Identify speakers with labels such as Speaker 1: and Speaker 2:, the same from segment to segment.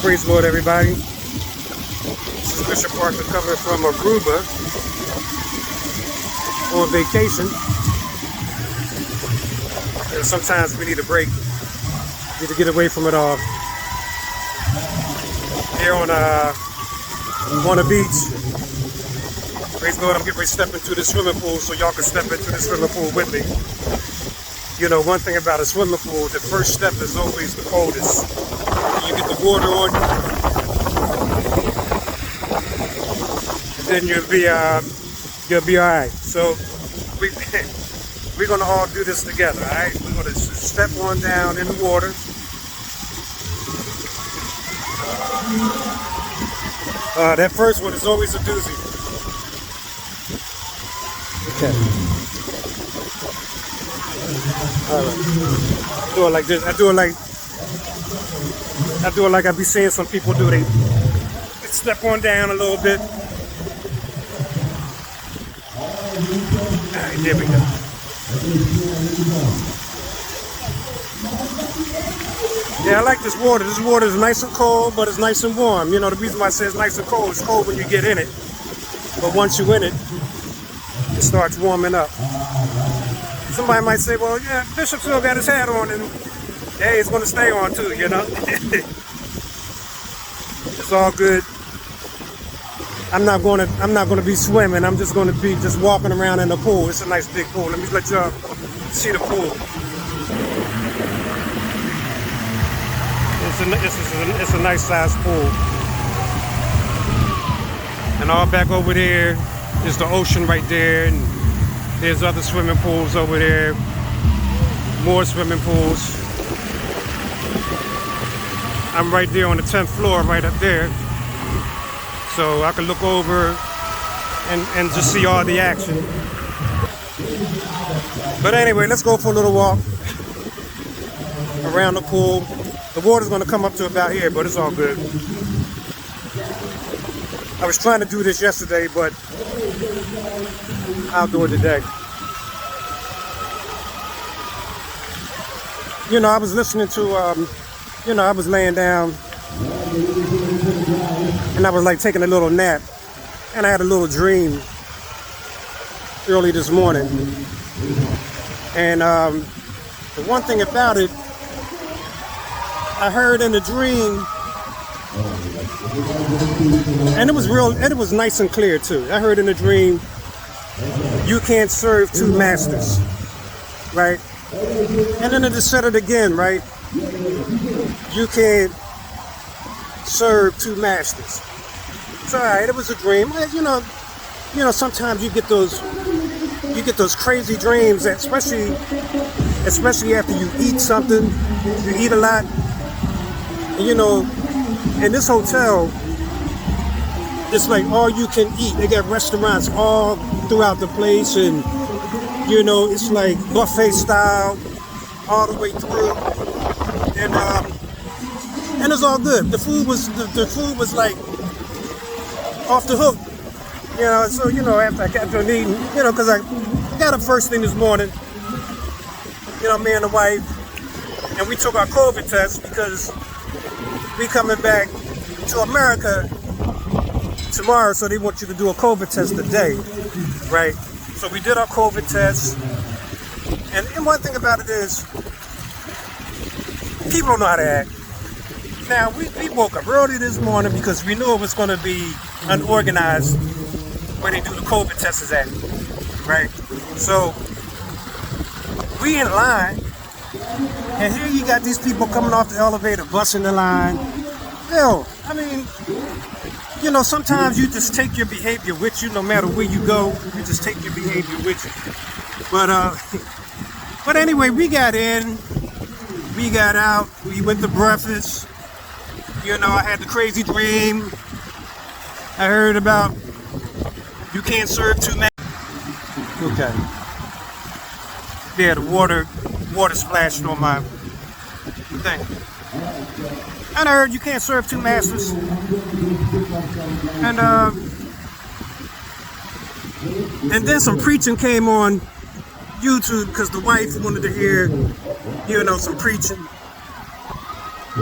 Speaker 1: Praise the Lord, everybody. This is Bishop Parker coming from Aruba on vacation. And sometimes we need a break. Need to get away from it all. Here on a beach. Praise the Lord, I'm getting ready to step into the swimming pool so y'all can step into the swimming pool with me. You know, one thing about a swimming pool, the first step is always the coldest. You get the water on you, then you'll be all right. So we're gonna all do this together, all right? We're gonna step on down in the water. That first one is always a doozy. Okay. All right. Do it like this. I do it like I be seeing some people do. They step on down a little bit. All right, there we go. Yeah, I like this water. This water is nice and cold, but it's nice and warm. You know, the reason why I say it's nice and cold, it's cold when you get in it. But once you're in it, it starts warming up. Somebody might say, well, yeah, Bishop still got his hat on, and hey, it's going to stay on too, you know. It's all good. I'm not going to be swimming. I'm just going to be just walking around in the pool. It's a nice big pool. Let me let y'all see the pool. It's a nice sized pool. And all back over there is the ocean right there, and there's other swimming pools over there. More swimming pools. I'm right there on the 10th floor, right up there. So I can look over and just see all the action. But anyway, let's go for a little walk around the pool. The water's gonna come up to about here, but it's all good. I was trying to do this yesterday, but I'll do it today. You know, I was listening to, I was laying down and I was like taking a little nap, and I had a little dream early this morning. And the one thing about it, I heard in the dream, and it was nice and clear too. I heard in the dream, you can't serve two masters, right? And then it just said it again, right? You can't serve two masters. It's all right. It was a dream. You know. Sometimes you get those crazy dreams, that especially after you eat something, you eat a lot. And, you know, in this hotel, it's like all you can eat. They got restaurants all throughout the place, and you know, it's like buffet style all the way through, and it's all good. The food was like off the hook, you know. So you know, after I got done eating, you know, because I got up first thing this morning, you know, me and the wife, and we took our COVID test because we coming back to America tomorrow, so they want you to do a COVID test today, right? So we did our COVID test, and one thing about it is, people don't know how to act. Now, we woke up early this morning because we knew it was going to be unorganized where they do the COVID tests at, right? So we in line, and here you got these people coming off the elevator, busting the line. Yo, I mean, you know, sometimes you just take your behavior with you, no matter where you go. You just take your behavior with you. But anyway, we got in, we got out, we went to breakfast. You know, I had the crazy dream. I heard about you can't serve two men. Okay. Yeah, the water splashed on my thing. And I heard you can't serve two masters. And then some preaching came on YouTube because the wife wanted to hear, you know, some preaching.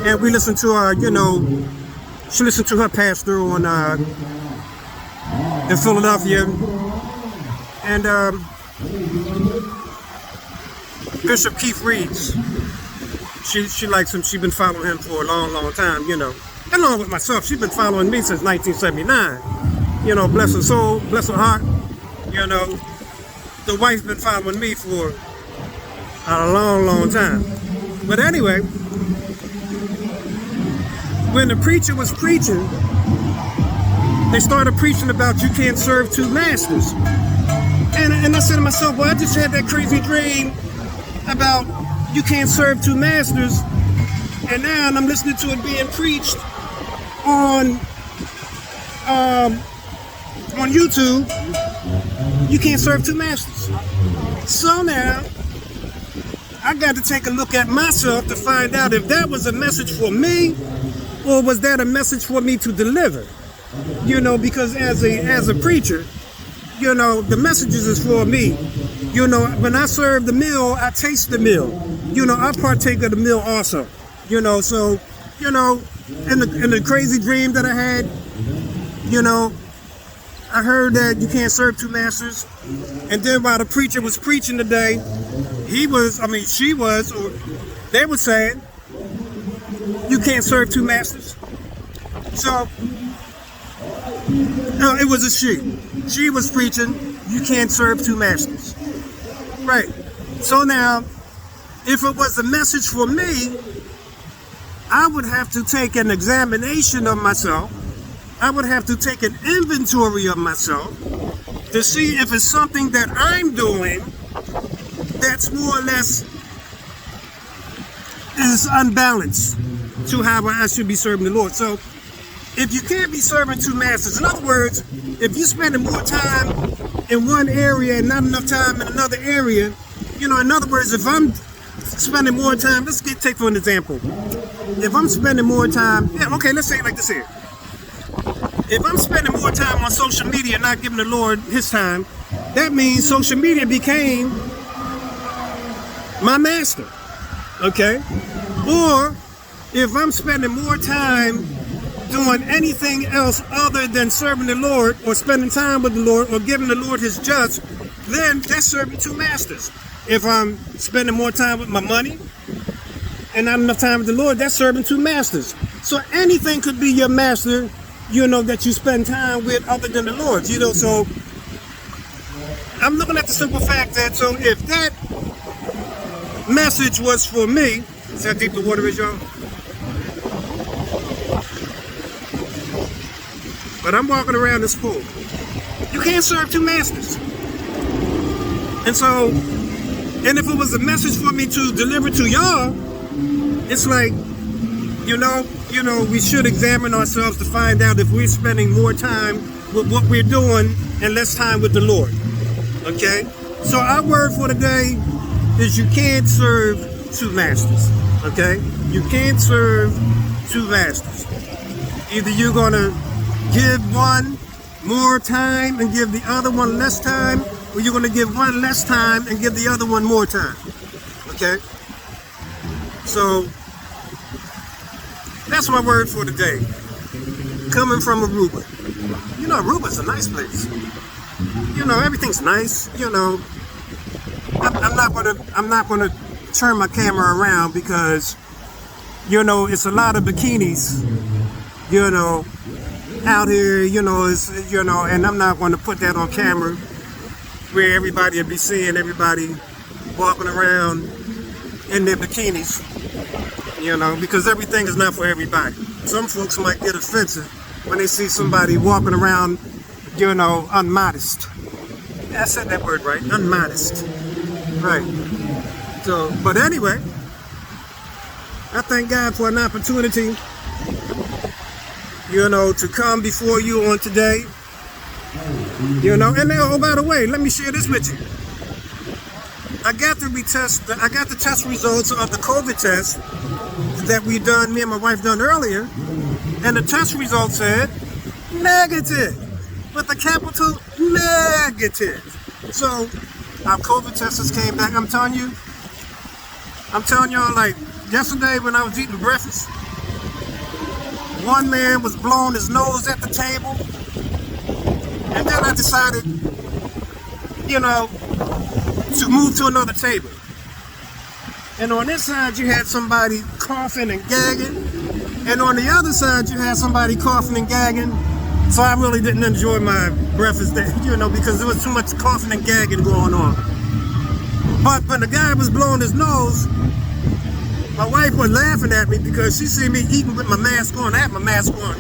Speaker 1: And we listened to our, you know, she listened to her pastor on in Philadelphia, and Bishop Keith Reeds. She likes him. She's been following him for a long time, you know. Along with myself, she's been following me since 1979. You know, bless her soul, bless her heart. You know, the wife's been following me for a long time. But anyway, when the preacher was preaching, they started preaching about you can't serve two masters. And I said to myself, well, I just had that crazy dream about you can't serve two masters, and now I'm listening to it being preached on YouTube. You can't serve two masters. So now I got to take a look at myself to find out if that was a message for me, or was that a message for me to deliver? You know, because as a preacher, you know, the messages is for me. You know, when I serve the meal, I taste the meal. You know, I partake of the meal also. You know, so, you know, in the crazy dream that I had, you know, I heard that you can't serve two masters. And then while the preacher was preaching today, she was, or they were saying, you can't serve two masters. So, no, it was a she. She was preaching, you can't serve two masters. Right. So now, if it was a message for me, I would have to take an examination of myself. I would have to take an inventory of myself to see if it's something that I'm doing that's more or less is unbalanced to how I should be serving the Lord. So if you can't be serving two masters, in other words, if you're spending more time in one area and not enough time in another area, you know, in other words, if I'm spending more time, take for an example. If I'm spending more time, let's say it like this here. If I'm spending more time on social media and not giving the Lord his time, that means social media became my master, okay? Or if I'm spending more time doing anything else other than serving the Lord or spending time with the Lord or giving the Lord his just, then that's serving two masters. If I'm spending more time with my money and not enough time with the Lord, that's serving two masters. So anything could be your master, you know, that you spend time with other than the Lord, you know. So I'm looking at the simple fact that, so if that message was for me, see how deep the water is, y'all? But I'm walking around this pool. You can't serve two masters. And so, and if it was a message for me to deliver to y'all, it's like, you know, we should examine ourselves to find out if we're spending more time with what we're doing and less time with the Lord. Okay? So our word for today is you can't serve two masters. Okay? You can't serve two masters. Either you're going to give one more time and give the other one less time, or you're going to give one less time and give the other one more time. Okay? So that's my word for today. Coming from Aruba. You know, Aruba's a nice place. You know, everything's nice. You know, I'm not gonna turn my camera around because, you know, it's a lot of bikinis, you know, out here, you know, and I'm not gonna put that on camera where everybody will be seeing everybody walking around in their bikinis. You know, because everything is not for everybody. Some folks might get offensive when they see somebody walking around, you know, unmodest. Yeah, I said that word right, unmodest. Right. So, but anyway, I thank God for an opportunity, you know, to come before you on today. You know, and oh, by the way, let me share this with you. I got the test results of the COVID test that me and my wife done earlier, and the test results said negative, with a capital negative. So our COVID testers came back. I'm telling y'all, like yesterday when I was eating breakfast, One man was blowing his nose at the table. And then I decided, to move to another table. And on this side, you had somebody coughing and gagging. And on the other side, you had somebody coughing and gagging. So I really didn't enjoy my breakfast there, because there was too much coughing and gagging going on. But when the guy was blowing his nose, my wife was laughing at me because she see me eating with my mask on. I had my mask on.